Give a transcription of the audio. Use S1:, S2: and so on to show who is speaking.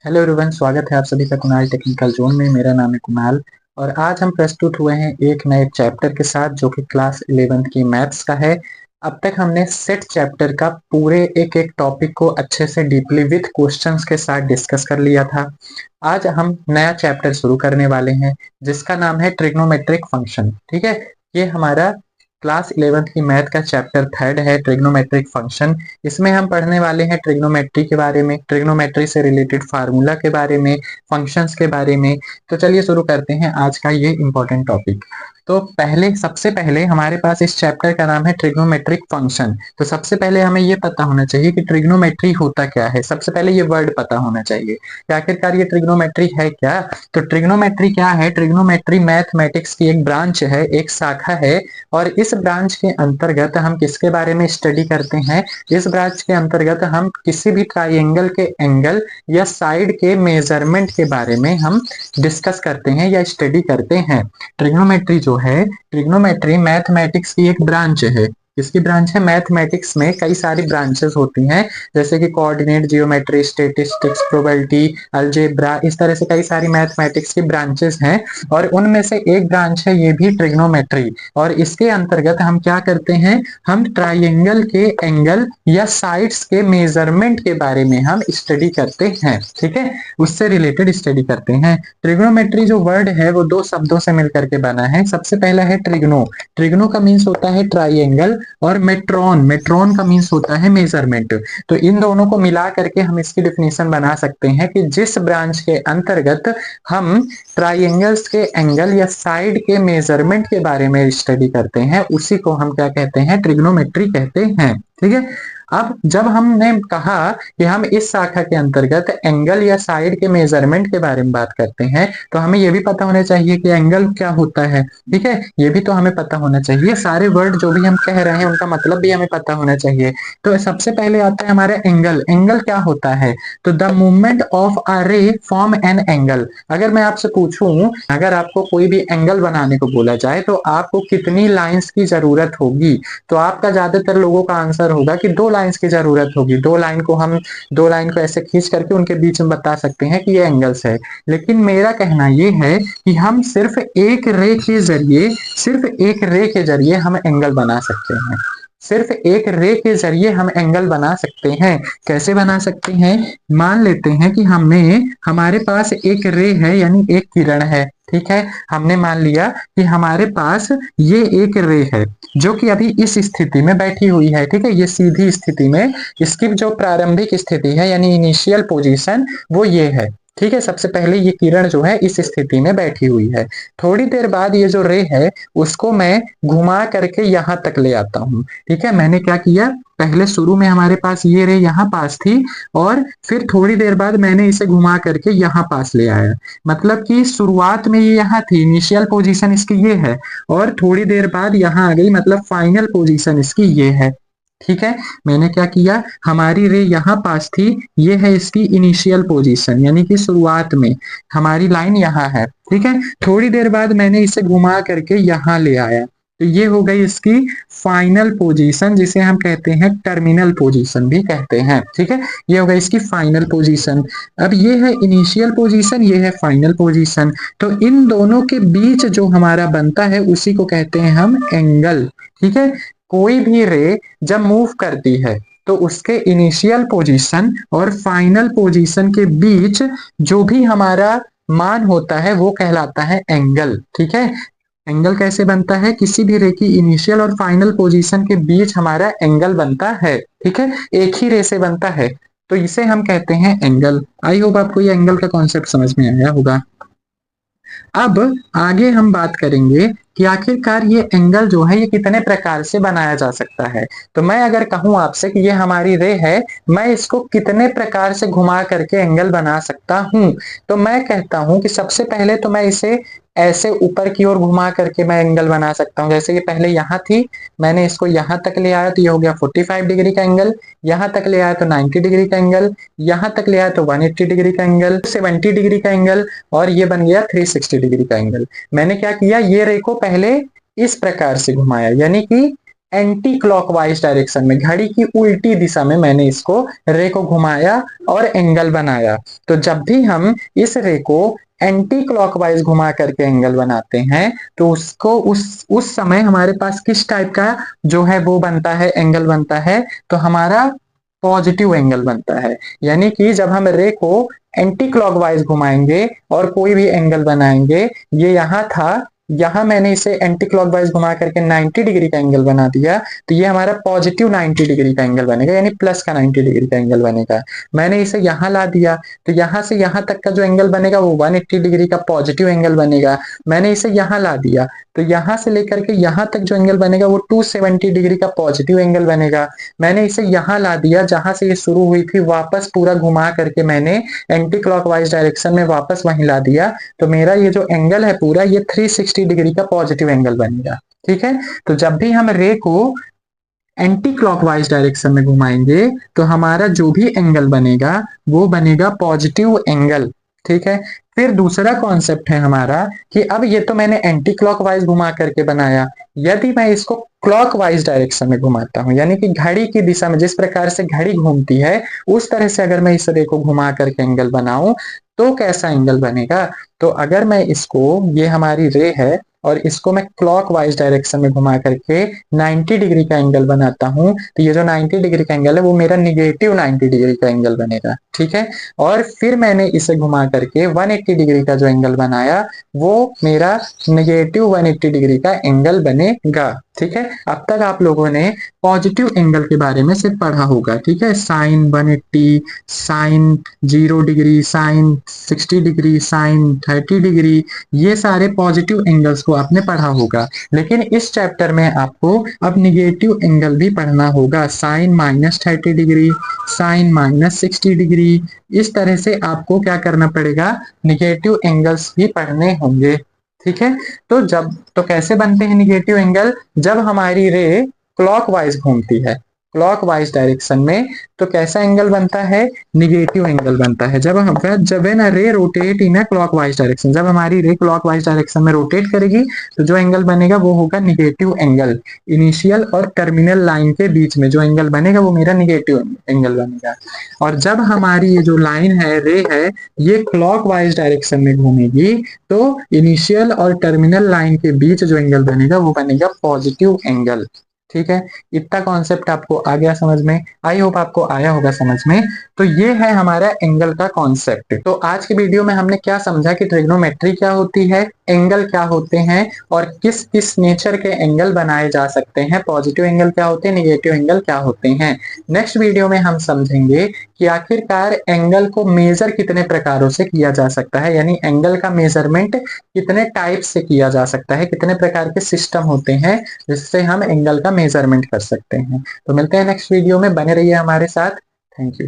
S1: Hello everyone, स्वागत है आप सभी का कुणाल टेक्निकल जोन में। मेरा नाम है कुणाल और आज हम प्रस्तुत हुए हैं एक नए चैप्टर के साथ जो कि क्लास 11th की मैथ्स का है। अब तक हमने सेट चैप्टर का पूरे एक एक टॉपिक को अच्छे से डीपली विथ क्वेश्चंस के साथ डिस्कस कर लिया था। आज हम नया चैप्टर शुरू करने वाले हैं जिसका नाम है ट्रिग्नोमेट्रिक फंक्शन। ठीक है, ये हमारा क्लास 11th की मैथ का चैप्टर 3rd है, ट्रिग्नोमेट्रिक फंक्शन। इसमें हम पढ़ने वाले हैं ट्रिग्नोमेट्री के बारे में, ट्रिग्नोमेट्री से रिलेटेड फार्मूला के बारे में, फंक्शंस के बारे में। तो चलिए शुरू करते हैं आज का ये इंपॉर्टेंट टॉपिक। तो सबसे पहले हमारे पास इस चैप्टर का नाम है ट्रिग्नोमेट्रिक फंक्शन। तो सबसे पहले हमें ये पता होना चाहिए कि ट्रिग्नोमेट्री होता क्या है। सबसे पहले ये वर्ड पता होना चाहिए कि आखिरकार ये ट्रिग्नोमेट्री है क्या। तो ट्रिग्नोमेट्री क्या है? ट्रिग्नोमेट्री मैथमेटिक्स की एक ब्रांच है, एक शाखा है। और इस ब्रांच के अंतर्गत हम किसके बारे में स्टडी करते हैं? इस ब्रांच के अंतर्गत हम किसी भी ट्राइंगल के एंगल या साइड के मेजरमेंट के बारे में हम डिस्कस करते हैं या स्टडी करते हैं। ट्रिग्नोमेट्री जो है, ट्रिग्नोमेट्री मैथमेटिक्स की एक ब्रांच है। किसकी ब्रांच है? मैथमेटिक्स में कई सारी ब्रांचेस होती हैं, जैसे कि coordinate, geometry, statistics, probability, algebra, इस तरह से कई सारी मैथमेटिक्स की ब्रांचेस हैं। और उनमें से एक ब्रांच है ये भी ट्रिग्नोमेट्री। और इसके अंतर्गत हम क्या करते हैं? हम ट्राइंगल के एंगल या साइड्स के मेजरमेंट के बारे में हम स्टडी करते हैं। ठीक है, उससे रिलेटेड स्टडी करते हैं। ट्रिग्नोमेट्री जो वर्ड है वो दो शब्दों से मिलकर के बना है। सबसे पहला है ट्रिग्नो। ट्रिग्नो का मीन्स होता है ट्राइंगल, और मेट्रॉन, मेट्रॉन का मीन्स होता है मेजरमेंट। तो इन दोनों को मिला करके हम इसकी डिफिनेशन बना सकते हैं कि जिस ब्रांच के अंतर्गत हम ट्राइंगल्स के एंगल या साइड के मेजरमेंट के बारे में स्टडी करते हैं उसी को हम क्या कहते हैं? ट्रिग्नोमेट्री कहते हैं। ठीक है, अब जब हमने कहा कि हम इस शाखा के अंतर्गत एंगल या साइड के मेजरमेंट के बारे में बात करते हैं तो हमें यह भी पता होना चाहिए कि एंगल क्या होता है। ठीक है, ये भी तो हमें पता होना चाहिए। सारे वर्ड जो भी हम कह रहे हैं उनका मतलब भी हमें पता होना चाहिए। तो सबसे पहले आता है हमारा एंगल। एंगल क्या होता है? तो द मूवमेंट ऑफ अ रे फॉर्म एन एंगल। अगर मैं आपसे पूछूं, अगर आपको कोई भी एंगल बनाने को बोला जाए तो आपको कितनी लाइंस की जरूरत होगी? तो आपका ज्यादातर लोगों का आंसर होगा कि 2 लाइंस की जरूरत होगी। 2 लाइन को ऐसे खींच करके उनके बीच में बता सकते हैं कि ये एंगल्स है। लेकिन मेरा कहना ये है कि हम सिर्फ एक रे के जरिए, सिर्फ एक रे के जरिए हम एंगल बना सकते हैं। सिर्फ एक रे के जरिए हम एंगल बना सकते हैं। कैसे बना सकते हैं? मान लेते हैं कि हमारे पास एक रे है, यानी एक किरण है। ठीक है, हमने मान लिया कि हमारे पास ये एक रे है जो कि अभी इस स्थिति में बैठी हुई है। ठीक है, ये सीधी स्थिति में, इसकी जो प्रारंभिक स्थिति है यानी इनिशियल पोजीशन वो ये है। ठीक है, सबसे पहले ये किरण जो है इस स्थिति में बैठी हुई है। थोड़ी देर बाद ये जो रे है उसको मैं घुमा करके यहां तक ले आता हूं। ठीक है, मैंने क्या किया? पहले शुरू में हमारे पास ये रे यहाँ पास थी और फिर थोड़ी देर बाद मैंने इसे घुमा करके यहाँ पास ले आया। मतलब कि शुरुआत में ये यहाँ थी, इनिशियल पोजीशन इसकी ये है, और थोड़ी देर बाद यहाँ आ गई, मतलब फाइनल पोजीशन इसकी ये है। ठीक है, मैंने क्या किया? हमारी रे यहाँ पास थी, ये है इसकी इनिशियल पोजीशन, यानी कि शुरुआत में हमारी लाइन यहाँ है। ठीक है, थोड़ी देर बाद मैंने इसे घुमा करके यहाँ ले आया, तो ये हो गई इसकी फाइनल पोजीशन, जिसे हम कहते हैं टर्मिनल पोजीशन भी कहते हैं। ठीक है, ये हो गई इसकी फाइनल पोजीशन। अब ये है इनिशियल पोजीशन, ये है फाइनल पोजीशन। तो इन दोनों के बीच जो हमारा बनता है उसी को कहते हैं हम एंगल। ठीक है, कोई भी रे जब मूव करती है तो उसके इनिशियल पोजीशन और फाइनल पोजीशन के बीच जो भी हमारा मान होता है वो कहलाता है एंगल। ठीक है, एंगल कैसे बनता है? किसी भी रे की इनिशियल और फाइनल पोजीशन के बीच हमारा एंगल बनता है। ठीक है, एक ही रे से बनता है, तो इसे हम कहते हैं एंगल। आई होप आपको ये एंगल का कॉन्सेप्ट समझ में आया होगा। अब आगे हम बात करेंगे कि आखिरकार ये एंगल जो है ये कितने प्रकार से बनाया जा सकता है। तो मैं अगर कहूं आपसे कि ये हमारी रे है, मैं इसको कितने प्रकार से घुमा करके एंगल बना सकता हूं, तो मैं कहता हूं कि सबसे पहले तो मैं इसे ऐसे ऊपर की ओर घुमा करके मैं एंगल बना सकता हूं। जैसे कि पहले यहाँ थी, मैंने इसको यहाँ तक ले आया तो ये हो गया 45 डिग्री का एंगल, यहाँ तक ले आया तो 90 डिग्री का एंगल, यहाँ तक ले आया तो 180 डिग्री का एंगल, 70 डिग्री का एंगल, और ये बन गया 360 डिग्री का एंगल। मैंने क्या किया? ये रे को पहले इस प्रकार से घुमाया, यानी कि एंटी क्लॉकवाइज डायरेक्शन में, घड़ी की उल्टी दिशा में मैंने इसको रे को घुमाया और एंगल बनाया। तो जब भी हम इस रे को एंटी क्लॉकवाइज घुमा करके एंगल बनाते हैं तो उसको उस समय हमारे पास किस टाइप का जो है वो बनता है, एंगल बनता है, तो हमारा पॉजिटिव एंगल बनता है। यानी कि जब हम रे को एंटी क्लॉकवाइज घुमाएंगे और कोई भी एंगल बनाएंगे, ये यहां था, यहां मैंने इसे एंटी क्लॉकवाइज घुमा करके 90 डिग्री का एंगल बना दिया, तो ये हमारा पॉजिटिव 90 डिग्री का एंगल बनेगा, यानी प्लस का 90 डिग्री का एंगल बनेगा। मैंने इसे यहां ला दिया तो यहां से यहां तक का जो एंगल बनेगा वो 180 डिग्री का पॉजिटिव एंगल बनेगा। मैंने इसे यहां ला दिया तो यहां से लेकर के यहां तक जो एंगल बनेगा वो 270 डिग्री का पॉजिटिव एंगल बनेगा। मैंने इसे यहां ला दिया जहां से ये शुरू हुई थी, वापस पूरा घुमा करके मैंने एंटी क्लॉकवाइज डायरेक्शन में वापस वहीं ला दिया, तो मेरा ये जो एंगल है पूरा ये 360 डिग्री का पॉजिटिव एंगल बनेगा। ठीक है, तो जब भी हम रे को एंटी क्लॉकवाइज डायरेक्शन में घुमाएंगे तो हमारा जो भी एंगल बनेगा वो बनेगा पॉजिटिव एंगल। ठीक है, फिर दूसरा कॉन्सेप्ट है हमारा कि अब ये तो मैंने एंटी क्लॉकवाइज घुमा करके बनाया, यदि मैं इसको क्लॉकवाइज डायरेक्शन में घुमाता हूं, यानी कि घड़ी की दिशा में, जिस प्रकार से घड़ी घूमती है उस तरह से अगर मैं इस रे को घुमा करके एंगल बनाऊं तो कैसा एंगल बनेगा। तो अगर मैं इसको, ये हमारी रे है और इसको मैं क्लॉकवाइज डायरेक्शन में घुमा करके 90 डिग्री का एंगल बनाता हूं, तो ये जो 90 डिग्री का एंगल है वो मेरा निगेटिव 90 डिग्री का एंगल बनेगा। ठीक है, और फिर मैंने इसे घुमा करके 180 डिग्री का जो एंगल बनाया वो मेरा निगेटिव 180 डिग्री का एंगल बनेगा। ठीक है, अब तक आप लोगों ने पॉजिटिव एंगल के बारे में सिर्फ पढ़ा होगा। ठीक है, sine 180, sine 0 degree, sine 60 degree, sine 30 degree, ये सारे पॉजिटिव एंगल्स को आपने पढ़ा होगा। लेकिन इस चैप्टर में आपको अब निगेटिव एंगल भी पढ़ना होगा, साइन -30 डिग्री, साइन -60 डिग्री, इस तरह से आपको क्या करना पड़ेगा, निगेटिव एंगल्स भी पढ़ने होंगे। ठीक है, तो कैसे बनते हैं निगेटिव एंगल, जब हमारी रे क्लॉकवाइज घूमती है, क्लॉकवाइज डायरेक्शन में, तो कैसा एंगल बनता है, निगेटिव एंगल बनता है। जब ना रे रोटेट इन क्लॉकवाइज डायरेक्शन, जब हमारी रे क्लॉकवाइज डायरेक्शन में रोटेट करेगी तो जो एंगल बनेगा वो होगा निगेटिव एंगल। इनिशियल और टर्मिनल लाइन के बीच में जो एंगल बनेगा वो मेरा निगेटिव एंगल बनेगा। और जब हमारी ये जो लाइन है, रे है, ये क्लॉकवाइज डायरेक्शन में घूमेगी तो इनिशियल और टर्मिनल लाइन के बीच जो एंगल बनेगा वो बनेगा पॉजिटिव एंगल। ठीक है, इतना कॉन्सेप्ट आपको आ गया समझ में, आई होप आपको आया होगा समझ में। तो ये है हमारा एंगल का कॉन्सेप्ट। तो आज के वीडियो में हमने क्या समझा कि ट्रिग्नोमेट्री क्या होती है, एंगल क्या होते हैं और किस किस नेचर के एंगल बनाए जा सकते हैं, पॉजिटिव एंगल क्या होते हैं, निगेटिव एंगल क्या होते हैं। नेक्स्ट वीडियो में हम समझेंगे कि आखिरकार एंगल को मेजर कितने प्रकारों से किया जा सकता है, यानी एंगल का मेजरमेंट कितने टाइप से किया जा सकता है, कितने प्रकार के सिस्टम होते हैं जिससे हम एंगल का मेजरमेंट कर सकते हैं। तो मिलते हैं नेक्स्ट वीडियो में, बने रहिए हमारे साथ। Thank you.